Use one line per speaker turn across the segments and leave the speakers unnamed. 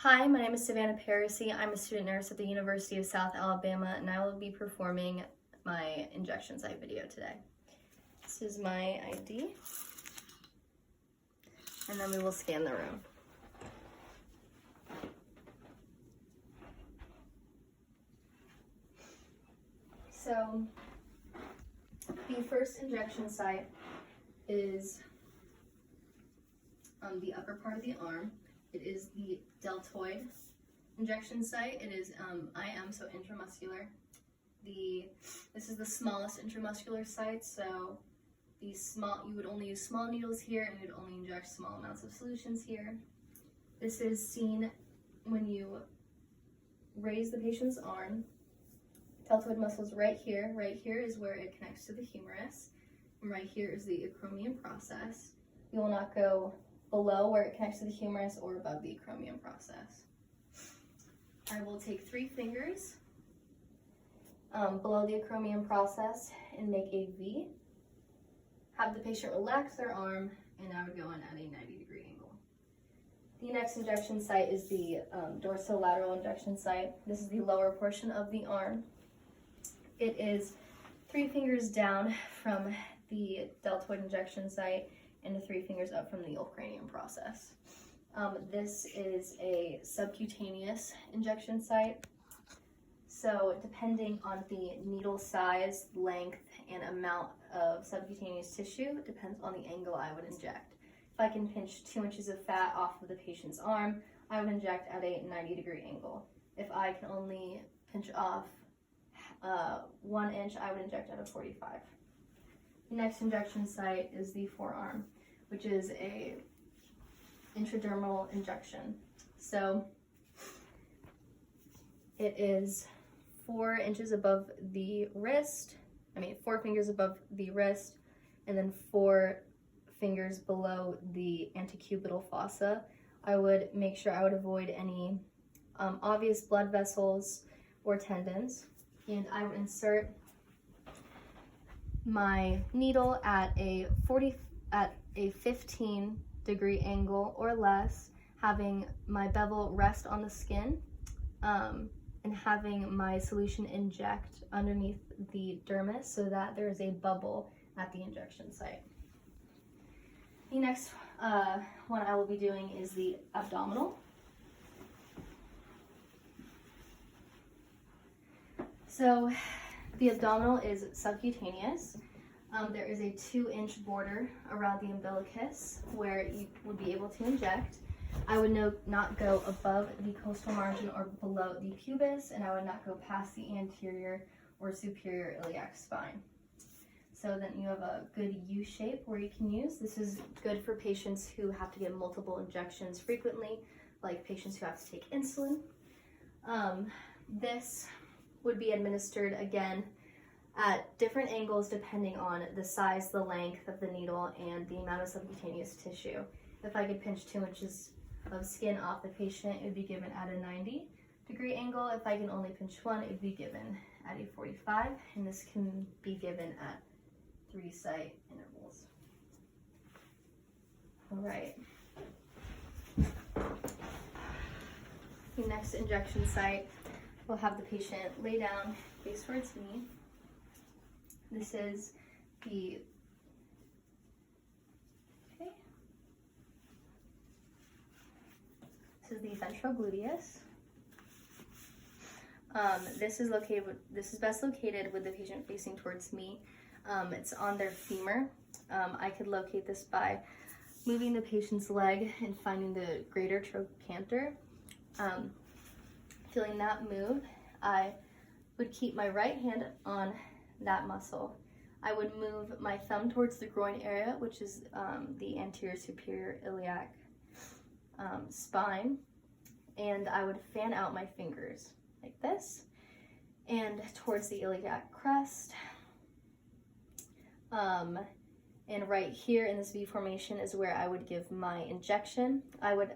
Hi, my name is Savannah Parisi. I'm a student nurse at the University of South Alabama, and I will be performing my injection site video today. This is my ID, and then we will scan the room. So, the first injection site is the upper part of the arm. It is the deltoid injection site. It is IM, so intramuscular. This is the smallest intramuscular site, so you would only use small needles here, and you would only inject small amounts of solutions here. This is seen when you raise the patient's arm. Deltoid muscle is right here. Right here is where it connects to the humerus, and right here is the acromion process. You will not go below where it connects to the humerus or above the acromion process. I will take 3 fingers below the acromion process and make a V. Have the patient relax their arm, and I would go in at a 90-degree angle. The next injection site is the dorsolateral injection site. This is the lower portion of the arm. It is 3 fingers down from the deltoid injection site and 3 fingers up from the olecranium process. This is a subcutaneous injection site. So depending on the needle size, length, and amount of subcutaneous tissue, it depends on the angle I would inject. If I can pinch 2 inches of fat off of the patient's arm, I would inject at a 90-degree angle. If I can only pinch off 1 inch, I would inject at a 45. The next injection site is the forearm, which is a intradermal injection. So it is 4 inches above the wrist, 4 fingers above the wrist, and then 4 fingers below the antecubital fossa. I would make sure I would avoid any obvious blood vessels or tendons, and I would insert my needle at a 15-degree angle or less, having my bevel rest on the skin, and having my solution inject underneath the dermis so that there is a bubble at the injection site. The next one I will be doing is the abdominal. So the abdominal is subcutaneous. There is a 2-inch border around the umbilicus where you would be able to inject. I would not go above the costal margin or below the pubis, and I would not go past the anterior or superior iliac spine. So then you have a good U shape where you can use. This is good for patients who have to get multiple injections frequently, like patients who have to take insulin. This would be administered again at different angles depending on the size, the length of the needle, and the amount of subcutaneous tissue. If I could pinch 2 inches of skin off the patient, it would be given at a 90-degree angle. If I can only pinch 1, it would be given at a 45, and this can be given at 3 site intervals. All right. The next injection site, we'll have the patient lay down, face towards me. This is the ventral gluteus. This is best located with the patient facing towards me. It's on their femur. I could locate this by moving the patient's leg and finding the greater trochanter. Feeling that move, I would keep my right hand on that muscle. I would move my thumb towards the groin area, which is the anterior superior iliac spine, and I would fan out my fingers like this and towards the iliac crest. And right here in this V formation is where I would give my injection. I would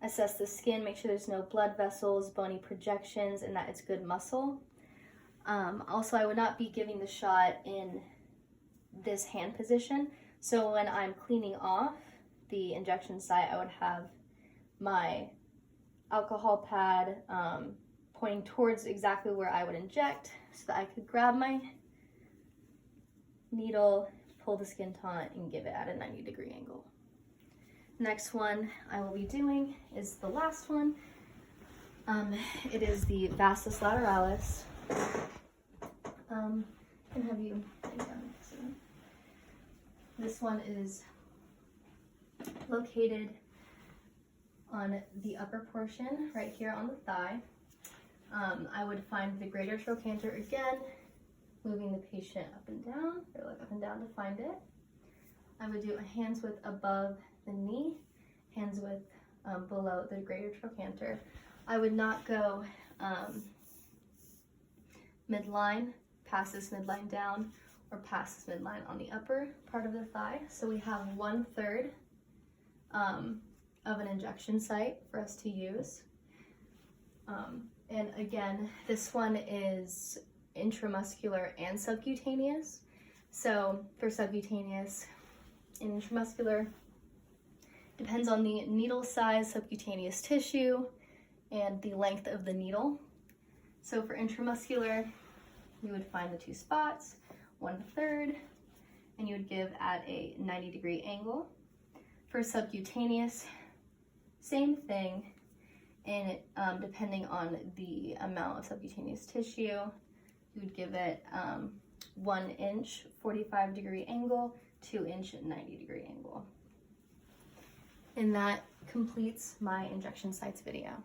assess the skin, make sure there's no blood vessels, bony projections, and that it's good muscle. Also, I would not be giving the shot in this hand position. So when I'm cleaning off the injection site, I would have my alcohol pad pointing towards exactly where I would inject so that I could grab my needle, pull the skin taunt, and give it at a 90-degree angle. Next one I will be doing is the last one. It is the vastus lateralis. Can have you lay down next to them. This one is located on the upper portion, right here on the thigh. I would find the greater trochanter again, moving the patient up and down, or like up and down to find it. I would do a hand's width above the knee, hands width below the greater trochanter. I would not go midline, pass this midline down, or pass this midline on the upper part of the thigh. So we have 1/3 of an injection site for us to use. And again, this one is intramuscular and subcutaneous. So for subcutaneous and intramuscular, depends on the needle size, subcutaneous tissue, and the length of the needle. So for intramuscular, you would find the 2 spots, 1/3, and you would give at a 90-degree angle. For subcutaneous, same thing, and depending on the amount of subcutaneous tissue, you would give it 1 inch 45-degree angle, 2 inch 90-degree angle. And that completes my injection sites video.